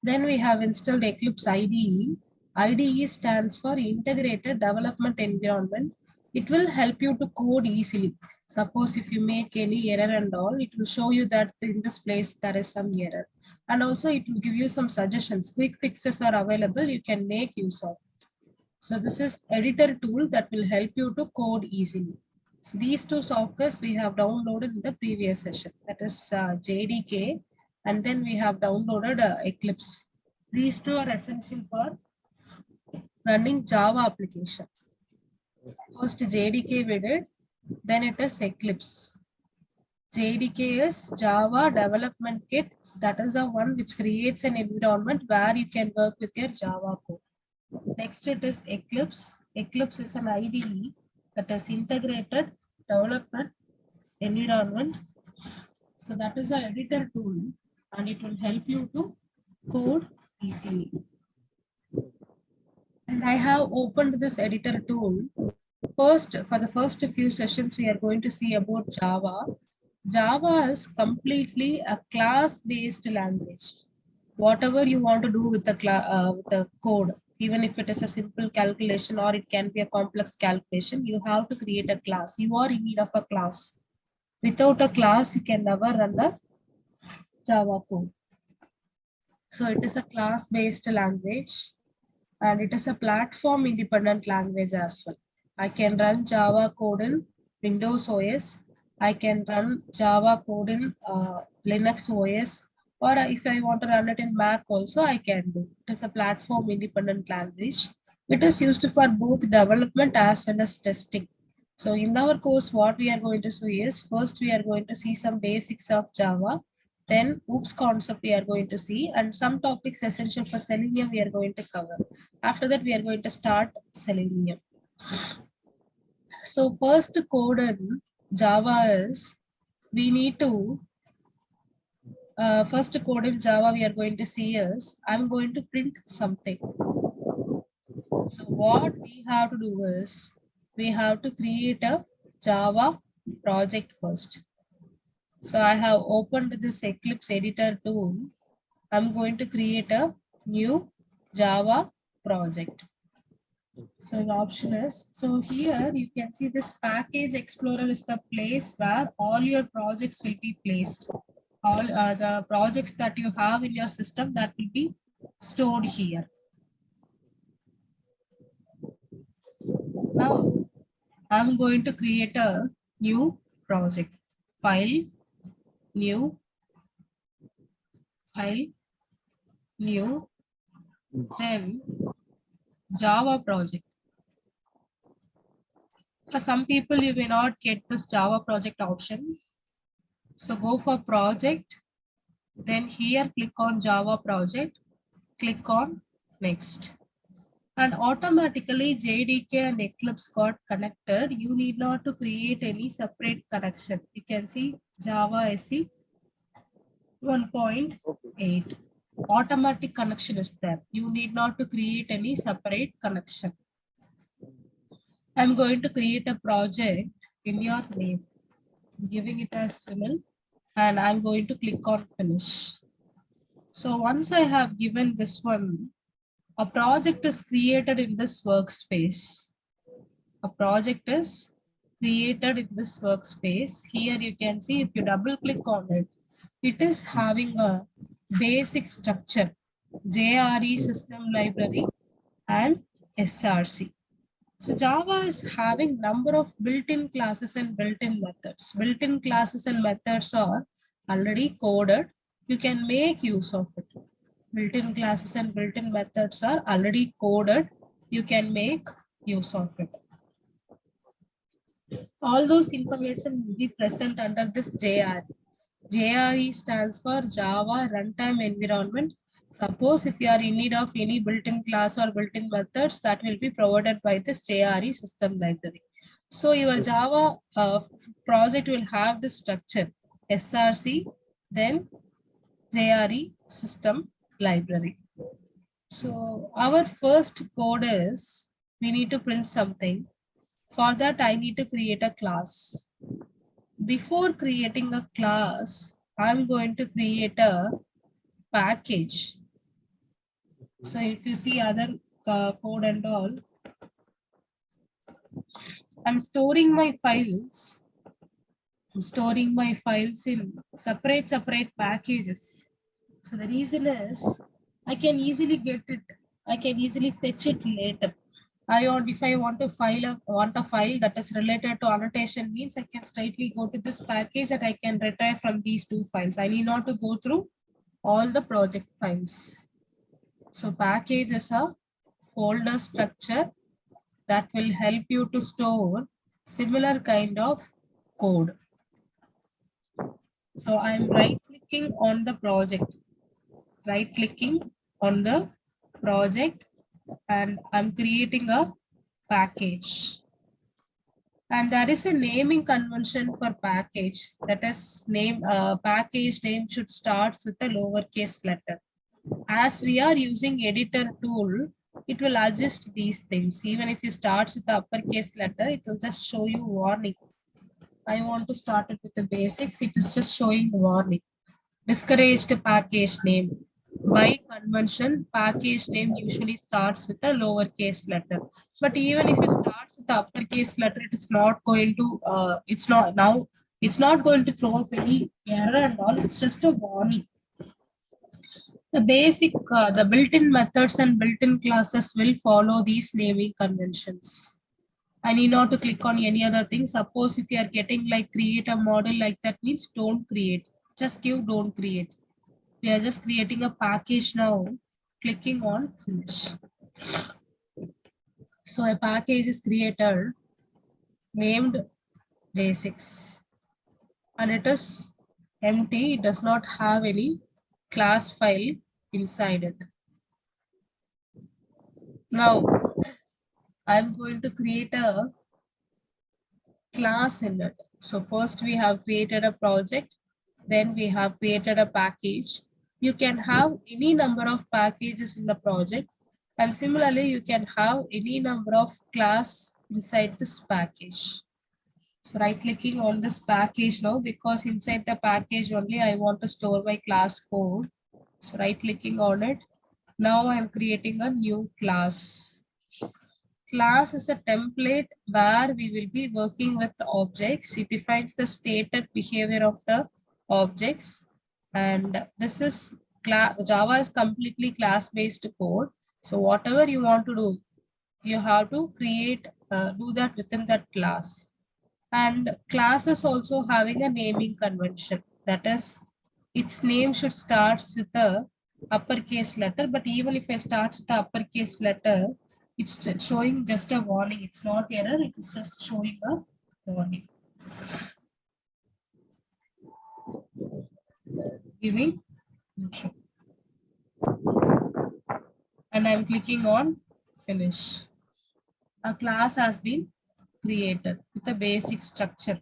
Then we have installed Eclipse IDE. IDE stands for Integrated Development Environment. It will help you to code easily. Suppose if you make any error and all, it will show you that in this place there is some error. And also it will give you some suggestions. Quick fixes are available. You can make use of. So this is editor tool that will help you to code easily. So these two softwares we have downloaded in the previous session. That is JDK, and then we have downloaded Eclipse. These two are essential for running Java application. First JDK we did, then it is Eclipse. JDK is Java Development Kit. That is the one which creates an environment where you can work with your Java code. Next it is Eclipse. Eclipse is an IDE that is integrated development environment. So that is an editor tool and it will help you to code easily. And I have opened this editor tool. First, for the first few sessions, we are going to see about Java. Java is completely a class-based language. Whatever you want to do with the code, even if it is a simple calculation or it can be a complex calculation, you have to create a class. You are in need of a class. Without a class, you can never run the Java code. So it is a class-based language and it is a platform-independent language as well. I can run Java code in Windows OS. I can run Java code in Linux OS, or if I want to run it in Mac also, I can do. It is a platform-independent language. It is used for both development as well as testing. So in our course, what we are going to see is, first we are going to see some basics of Java. Then OOPS concept we are going to see, and some topics essential for Selenium we are going to cover. After that, we are going to start Selenium. So first code in Java is, we need to, first code in Java we are going to see is, I'm going to print something. So what we have to do is, we have to create a Java project first. So I have opened this Eclipse editor tool. I'm going to create a new Java project. So the option is, so here you can see this package explorer is the place where all your projects will be placed. All the projects that you have in your system that will be stored here. Now I'm going to create a new project. File, new, file, new, then Java project. For some people, you may not get this Java project option. So go for project, then here click on Java project, click on next. And automatically JDK and Eclipse got connected. You need not to create any separate connection. You can see Java SE 1.8. Automatic connection is there. You need not to create any separate connection. I'm going to create a project in your name, giving it as Sunil, and I'm going to click on finish. So once I have given this one, a project is created in this workspace. A project is created in this workspace. Here you can see if you double click on it, it is having a basic structure, JRE system library and SRC. So Java is having number of built-in classes and built-in methods. Built-in classes and methods are already coded. You can make use of it. Built-in classes and built-in methods are already coded. You can make use of it. All those information will be present under this JRE. JRE stands for Java Runtime Environment. Suppose if you are in need of any built-in class or built-in methods, that will be provided by this JRE system library. So your Java project will have this structure, SRC, then JRE system library. So our first code is, we need to print something. For that, I need to create a class. Before creating a class, I'm going to create a package. So if you see other code and all, I'm storing my files. I'm storing my files in separate packages. So the reason is I can easily get it. I can easily fetch it later. If I want to want a file that is related to annotation means I can straightly go to this package that I can retrieve from these two files. I need not to go through all the project files. So package is a folder structure that will help you to store similar kind of code. So I'm right clicking on the project, and I'm creating a package. And there is a naming convention for package. That is package name should start with a lowercase letter. As we are using editor tool, it will adjust these things. Even if you start with the uppercase letter, it will just show you warning. I want to start it with the basics. It is just showing warning. Discouraged package name. By convention, package name usually starts with a lowercase letter. But even if it starts with the uppercase letter, it is not going to, it's not going to throw up any error and all. It's just a warning. The built-in methods and built-in classes will follow these naming conventions. I need not to click on any other thing. Suppose if you are getting like create a model like that means don't create. Just give don't create. We are just creating a package now. Clicking on finish. So a package is created named basics. And it is empty. It does not have any class file inside it. Now I'm going to create a class in it. So first we have created a project, then we have created a package. You can have any number of packages in the project, and similarly you can have any number of class inside this package. So right clicking on this package now, because inside the package only I want to store my class code. So right clicking on it. Now I'm creating a new class. Class is a template where we will be working with the objects. It defines the stated behavior of the objects. And this is Java is completely class-based code. So whatever you want to do, you have to do that within that class. And class is also having a naming convention. That is, its name should start with the uppercase letter. But even if I start with the uppercase letter, it's showing just a warning. It's not error. It is just showing a warning. Giving. And I'm clicking on finish. A class has been created with a basic structure.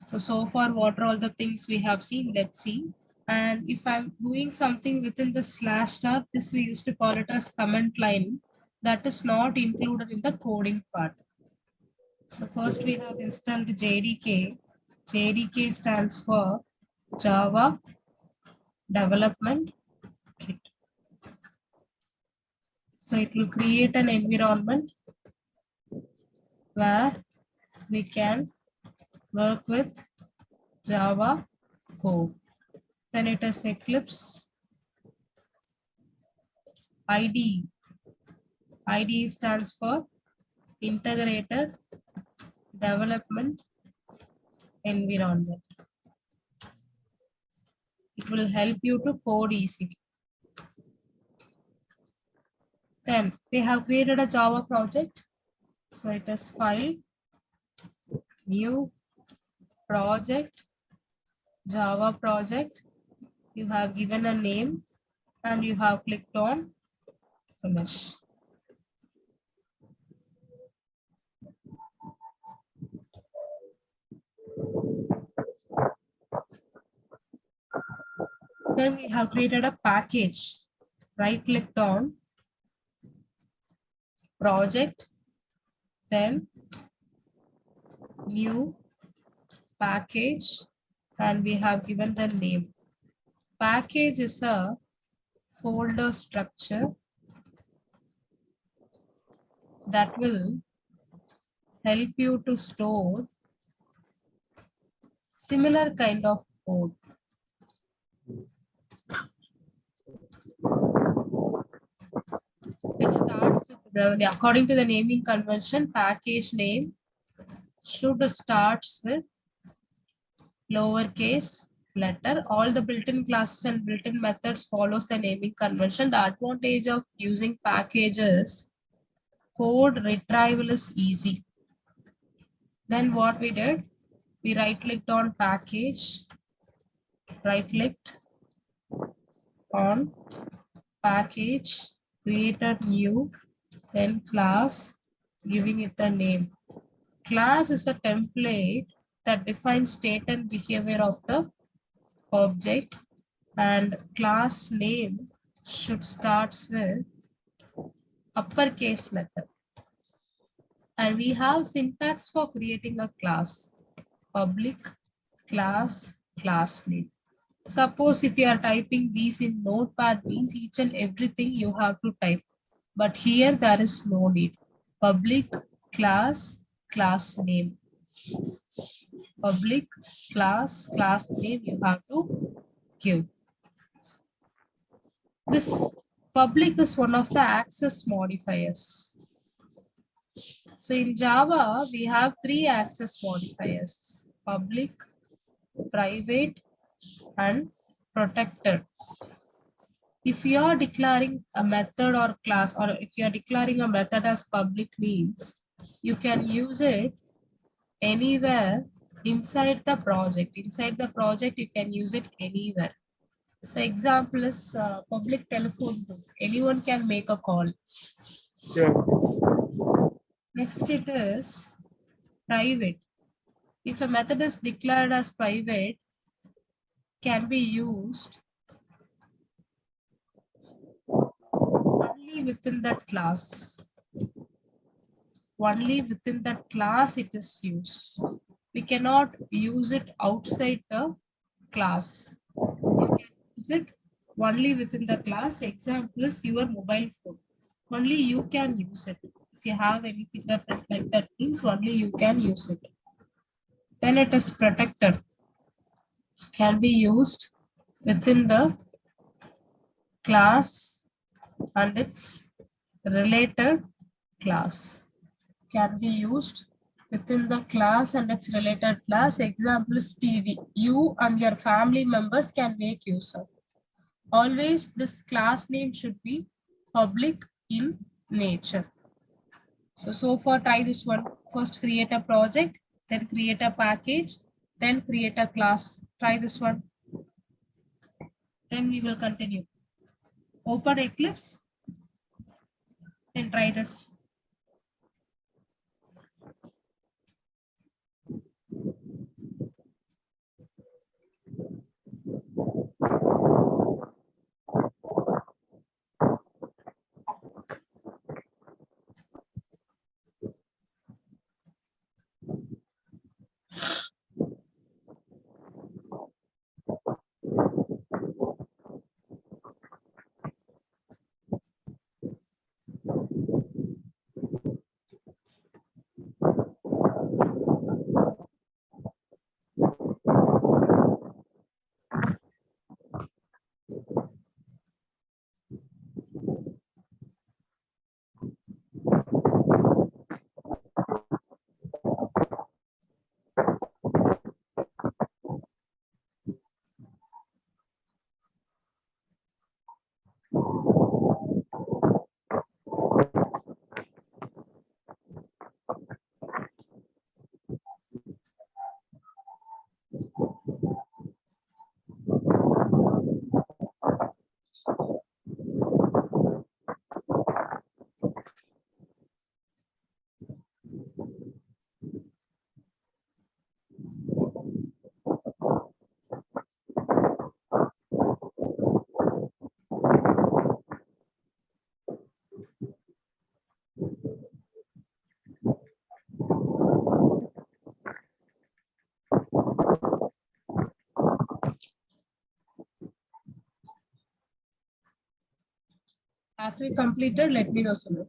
So far, what are all the things we have seen? Let's see. And if I'm doing something within the slash star, this we used to call it as comment line. That is not included in the coding part. So first we have installed JDK. JDK stands for Java Development Kit. So it will create an environment where we can work with Java code. Then it is Eclipse IDE. IDE stands for Integrated Development Environment. It will help you to code easily. Then we have created a Java project. So it is file, new project, Java project. You have given a name and you have clicked on finish. Then we have created a package. Right clicked on project, then new package, and we have given the name. Package is a folder structure that will help you to store similar kind of code. It starts with according to the naming convention, package name should starts with lowercase letter. All the built-in classes and built-in methods follows the naming convention. The advantage of using packages, code retrieval is easy. Then what we did, we right-clicked on package, right-clicked on package, create a new, then class, giving it a name. Class is a template that defines state and behavior of the object, and class name should starts with uppercase letter. And we have syntax for creating a class: public class, class name. Suppose if you are typing these in notepad, means each and everything you have to type. But here there is no need. Public class, class name. Public class, class name you have to give. This public is one of the access modifiers. So in Java, we have three access modifiers: public, private, and protected. If you are declaring a method or class, or if you are declaring a method as public, means you can use it anywhere inside the project. Inside the project, you can use it anywhere. So example is public telephone booth. Anyone can make a call. Yeah. Next it is private. If a method is declared as private, can be used only within that class. Only within that class it is used. We cannot use it outside the class. You can use it only within the class. Example is your mobile phone. Only you can use it. If you have any fingerprint like that, means only you can use it. Then it is protected. Can be used within the class and its related class. Can be used within the class and its related class. Example is TV. You and your family members can make use of. Always this class name should be public in nature. So far try this one. First create a project, then create a package, then create a class. Try this one. Then we will continue. Open Eclipse and try this. After you completed, let me know, Sunu.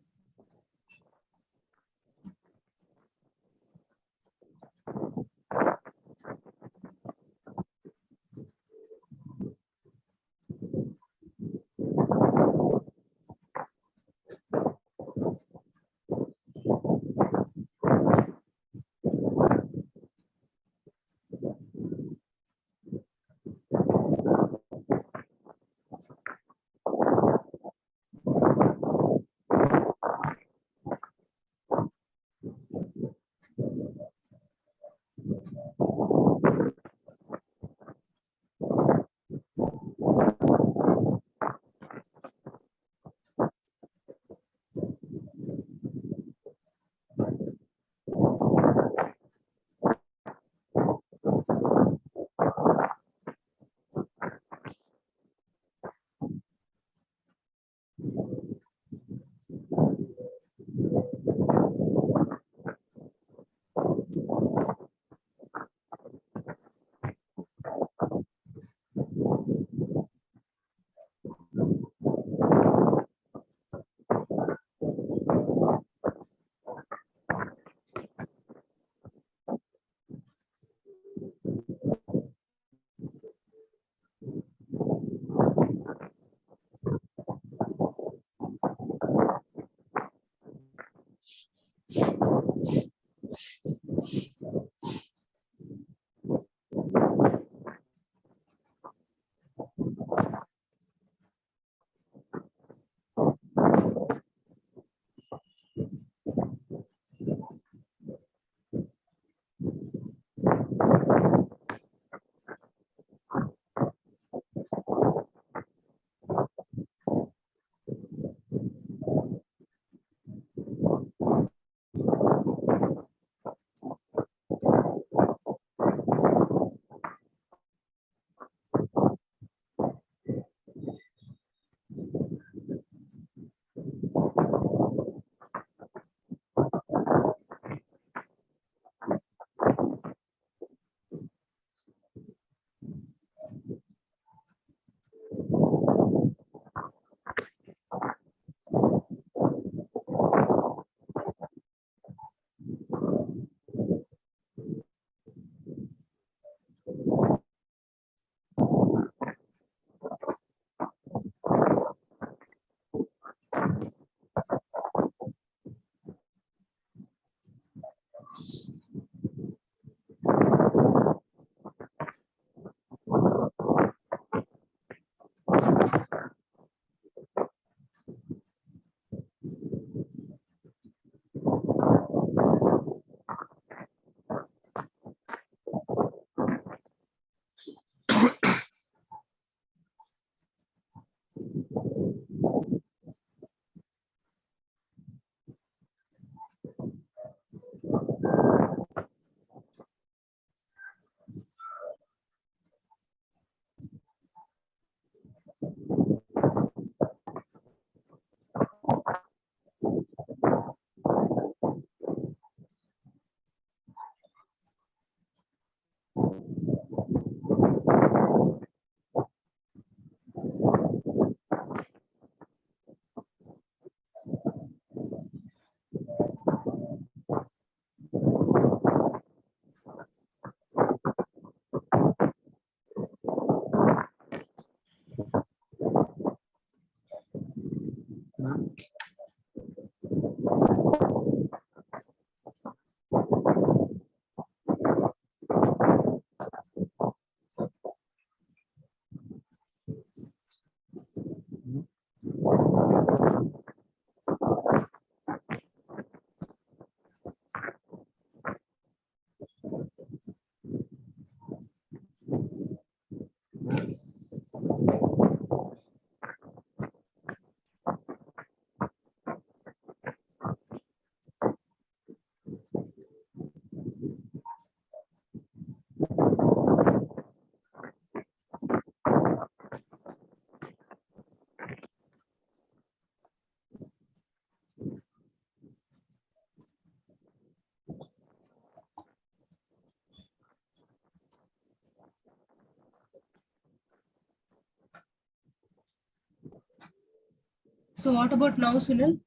So what about now, Sunil?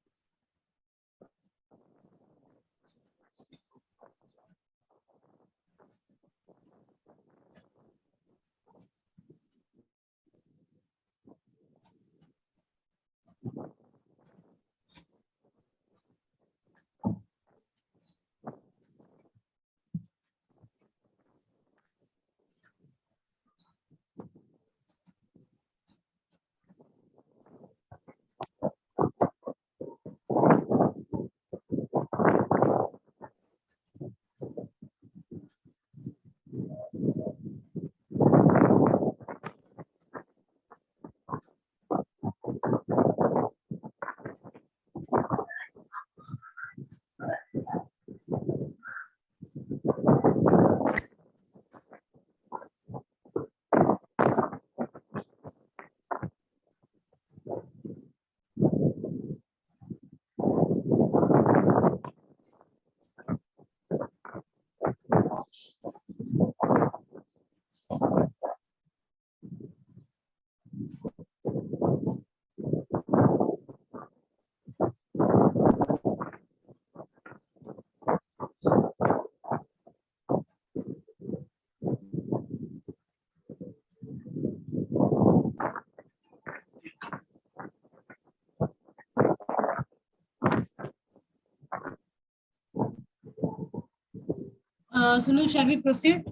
Sunil, shall we proceed?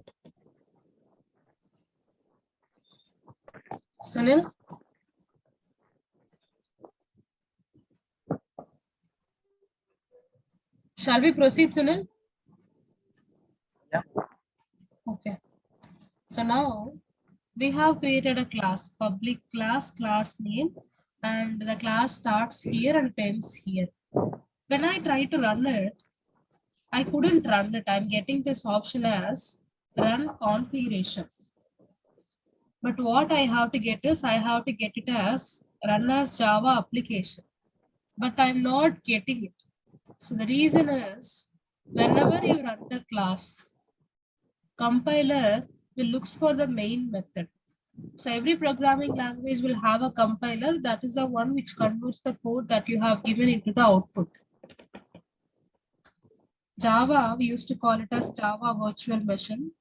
Sunil? Shall we proceed, Sunil? Yeah. Okay. So now we have created a class, public class, class name, and the class starts here and ends here. When I try to run it, I couldn't run it. I'm getting this option as run configuration. But what I have to get is I have to get it as run as Java application. But I'm not getting it. So the reason is whenever you run the class, compiler will looks for the main method. So every programming language will have a compiler, that is the one which converts the code that you have given into the output. Java, we used to call it as Java virtual machine.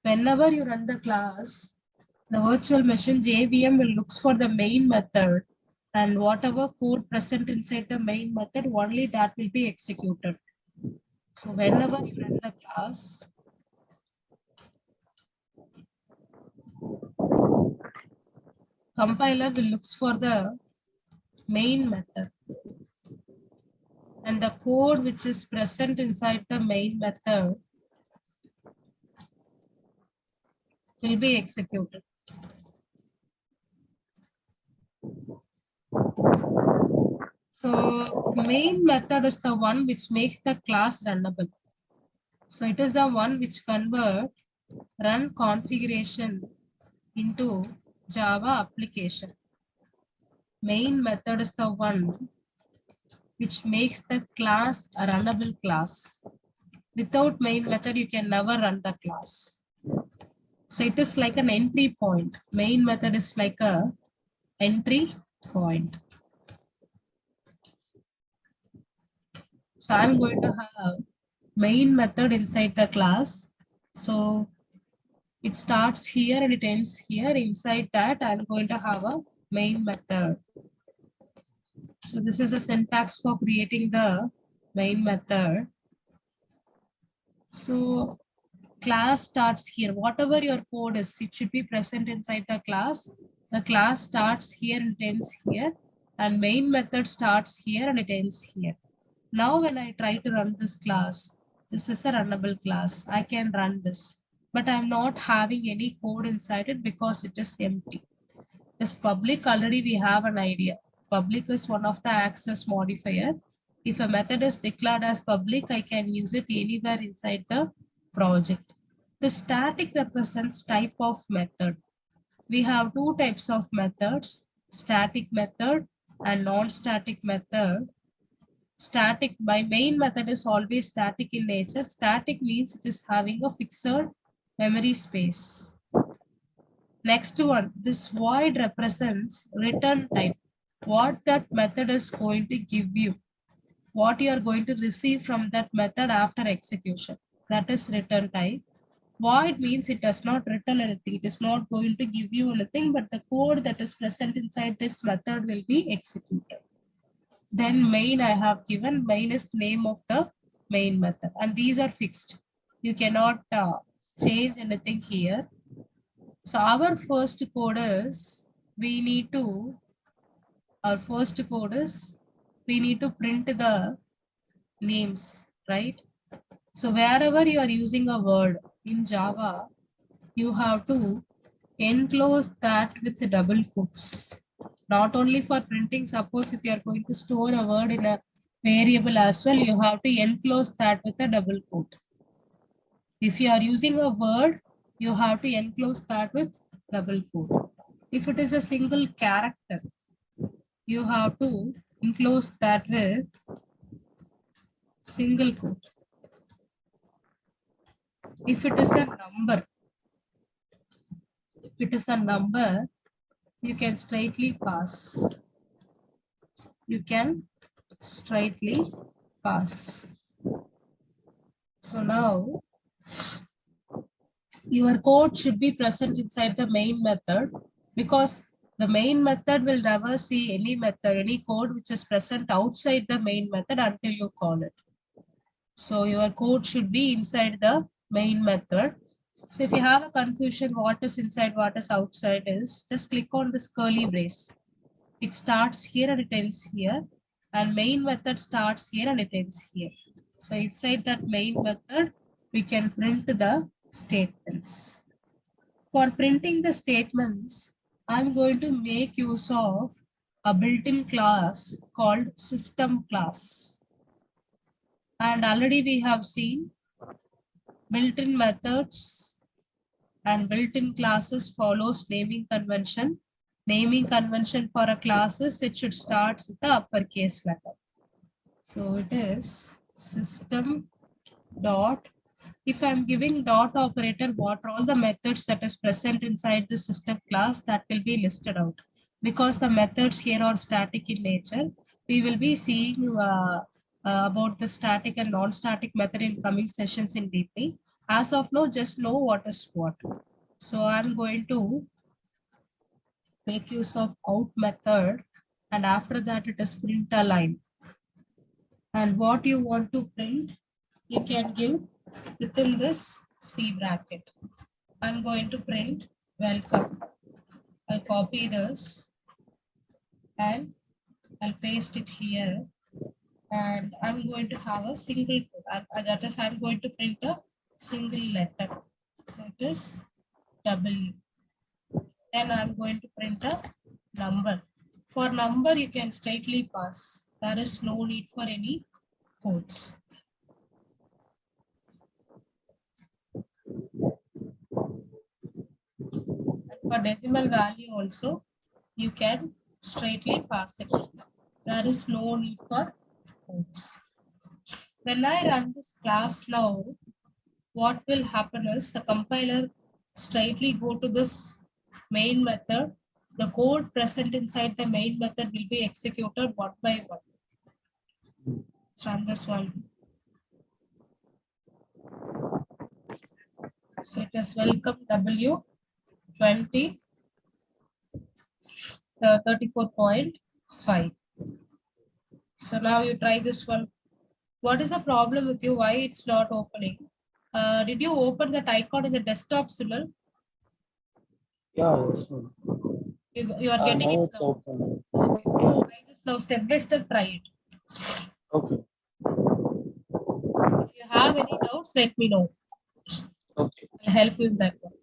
Whenever you run the class, the virtual machine JVM will looks for the main method, and whatever code present inside the main method, only that will be executed. So whenever you run the class, compiler will looks for the main method, and the code which is present inside the main method will be executed. So main method is the one which makes the class runnable. So it is the one which convert run configuration into Java application. Main method is the one which makes the class a runnable class. Without main method, you can never run the class. So it is like an entry point. Main method is like a entry point. So I'm going to have main method inside the class. So it starts here and it ends here. Inside that, I'm going to have a main method. So this is a syntax for creating the main method. So class starts here. Whatever your code is, it should be present inside the class. The class starts here and ends here. And main method starts here and it ends here. Now when I try to run this class, this is a runnable class. I can run this, but I'm not having any code inside it because it is empty. This public, already we have an idea. Public is one of the access modifier. If a method is declared as public, I can use it anywhere inside the project. The static represents type of method. We have two types of methods, static method and non-static method. Static, my main method is always static in nature. Static means it is having a fixed memory space. Next one, this void represents return type. what that method is going to give you, what you are going to receive from that method after execution. That is return type. Void means it does not return anything. It is not going to give you anything, but the code that is present inside this method will be executed. Then main I have given, main is name of the main method, and these are fixed. You cannot change anything here. So our first code is we need to, our first code is we need to print the names, right? So wherever you are using a word in Java, you have to enclose that with the double quotes. Not only for printing, suppose if you are going to store a word in a variable as well, you have to enclose that with a double quote. If you are using a word, you have to enclose that with double quote. If it is a single character, you have to enclose that with single quote. If it is a number, you can straightly pass. You can straightly pass. So now your code should be present inside the main method, because the main method will never see any method, any code which is present outside the main method until you call it. So your code should be inside the main method. So if you have a confusion what is inside, what is outside, is just click on this curly brace. It starts here and it ends here, and main method starts here and it ends here. So inside that main method, we can print the statements. For printing the statements, I'm going to make use of a built-in class called system class. And already we have seen built-in methods and built-in classes follows naming convention. Naming convention for a class is it should start with the uppercase letter. So it is system dot. If I'm giving dot operator, what are all the methods that is present inside the system class, that will be listed out. Because the methods here are static in nature, we will be seeing about the static and non-static method in coming sessions in deeply. As of now, just know what is what. So I'm going to make use of out method, and after that it is print a line. And what you want to print, you can give within this C bracket. I'm going to print welcome. I'll copy this and I'll paste it here. And I'm going to have a single code. That is, I'm going to print a single letter. So it is W. Then I'm going to print a number. For number, you can straightly pass. There is no need for any codes. And for decimal value also, you can straightly pass it. There is no need for codes. When I run this class now, what will happen is the compiler straightly go to this main method. The code present inside the main method will be executed one by one. Let's run this one. So it is welcome W 20 34.5. So now you try this one. What is the problem with you? Why it's not opening? Did you open that icon in the desktop, Sunil? Yeah, it's fine. You are getting Now it it's now. open. Okay. Yeah. Try this now. Step by step, try it. Okay. If you have any doubts, let me know. Okay. I'll help you in that one.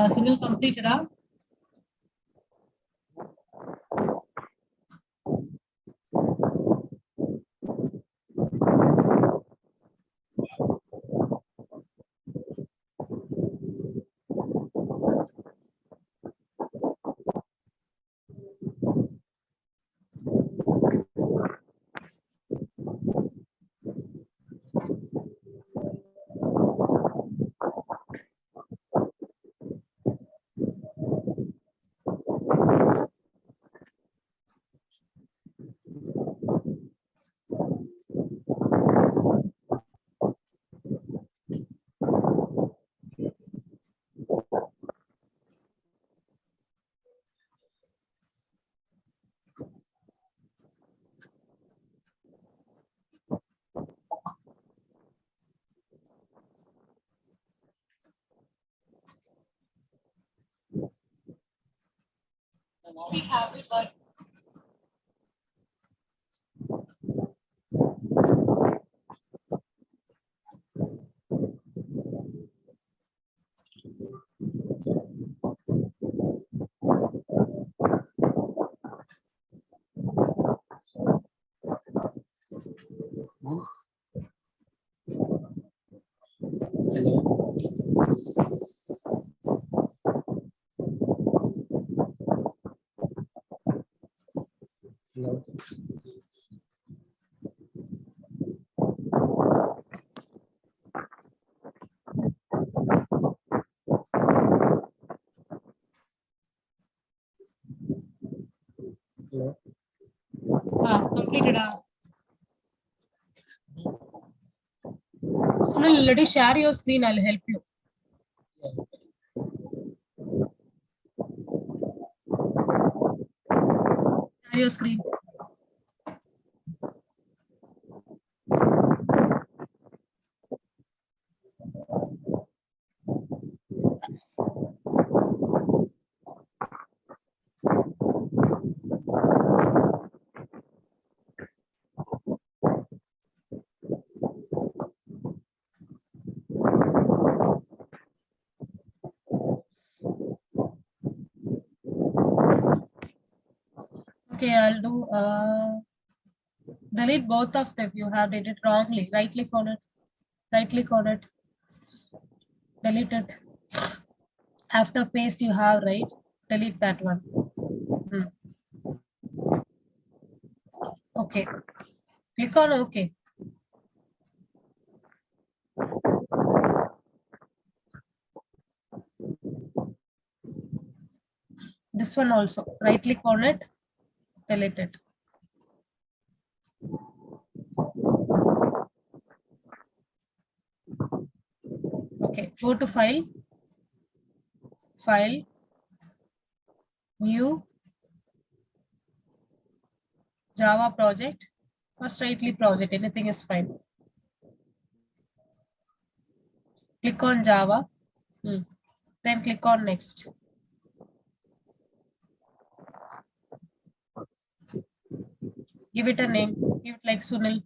Sunil completed. Hello. Hello. Hello. Completed. Sunil, let me share your screen. I'll help you. Share your screen. Okay, I'll do delete both of them. You have did it wrongly. Right click on it. Right click on it. Delete it. After paste you have, right? Delete that one. Okay. Click on OK. This one also. Right click on it. Delete it. Okay. Go to file. File. New. Java project. Or straightly project. Anything is fine. Click on Java. Then click on next. Give it a name. Give it like Sunil.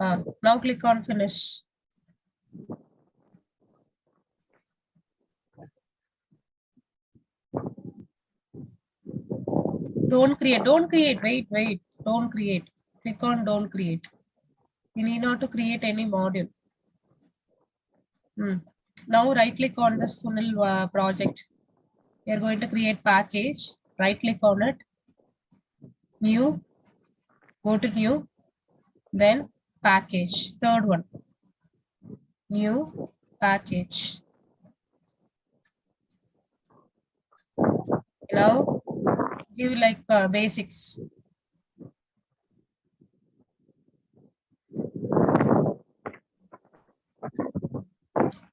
Now click on finish. Don't create, wait. Don't create. Click on don't create. You need not to create any module. Now right click on this Sunil project. We are going to create package. Right click on it. New. Go to new. Then package. Third one. New package. Now give like basics.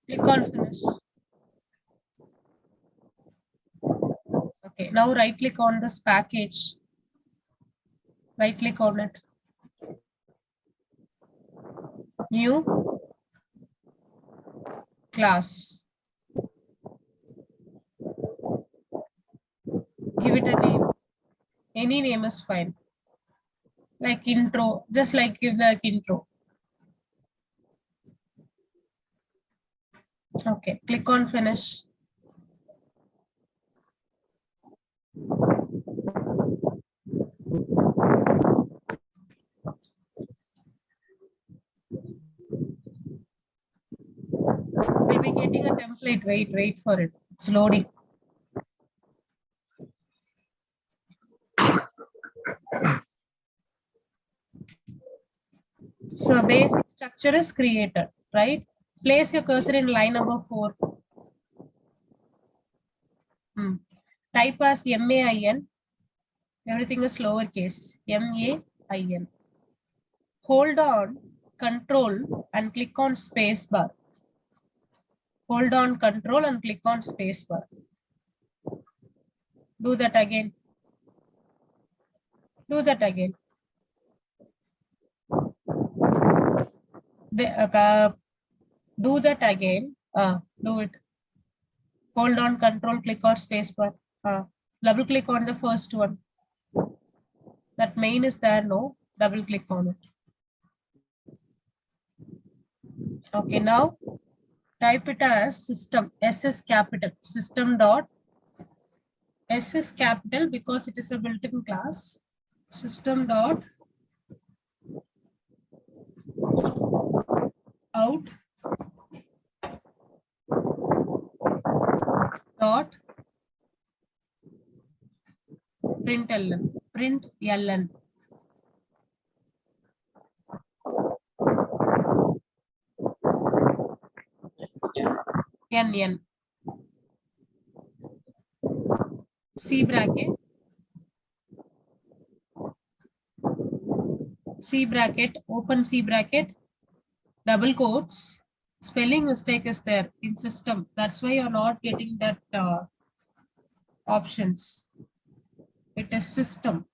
Click on finish. Okay, now right click on this package. Right click on it. New class. Give it a name. Any name is fine. Like intro, just like give like intro. Okay, click on finish. We'll be getting a template. Wait for it. It's loading. So basic structure is created, right? Place your cursor in line number 4. Type as MAIN. Everything is lowercase. MAIN. Hold on Control and click on space bar. Hold on Control and click on space bar. Do that again. Do that again. Do that again. Do it. Hold on, control click or spacebar. Double click on the first one. That main is there, no? Double click on it. Okay, now type it as system, SS capital, system dot, S is capital because it is a built-in class. System dot out dot println, println, n, C bracket, C bracket, open C bracket, double quotes. Spelling mistake is there in system. That's why you're not getting that options. It is system.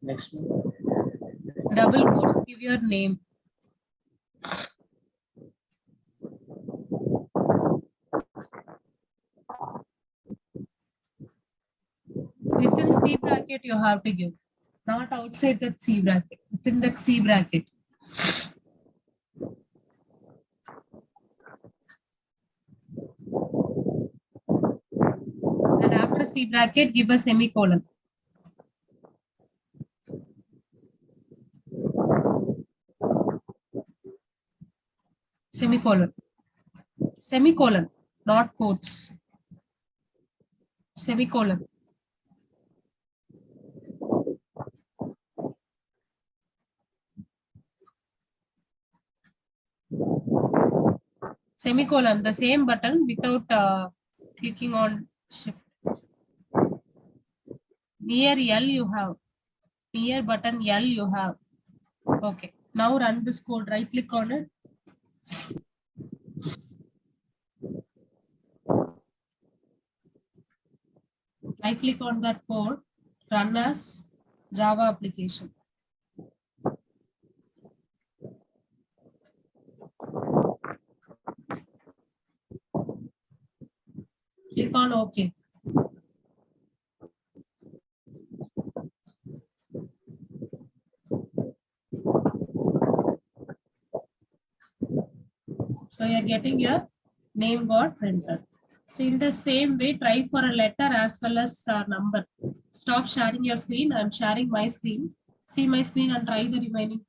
Next one. Double quotes, give your name. Within C bracket, you have to give. Not outside that C bracket. Within that C bracket. And after C bracket, give a semicolon. Semicolon. Semicolon, not quotes. Semicolon. Semicolon, the same button without clicking on shift. Near L you have. Near button L you have. Okay. Now run this code. Right click on it. Right click on that code. Run as Java application. Click on OK. So you're getting your name got printed. So in the same way, try for a letter as well as a number. Stop sharing your screen. I'm sharing my screen. See my screen and try the remaining.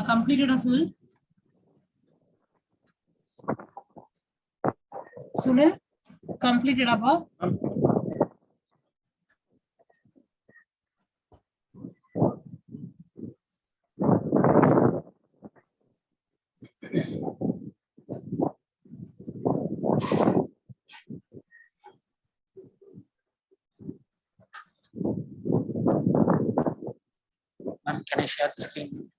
Completed Sunil? Sunil, completed Abba? Ma'am, can I share the screen?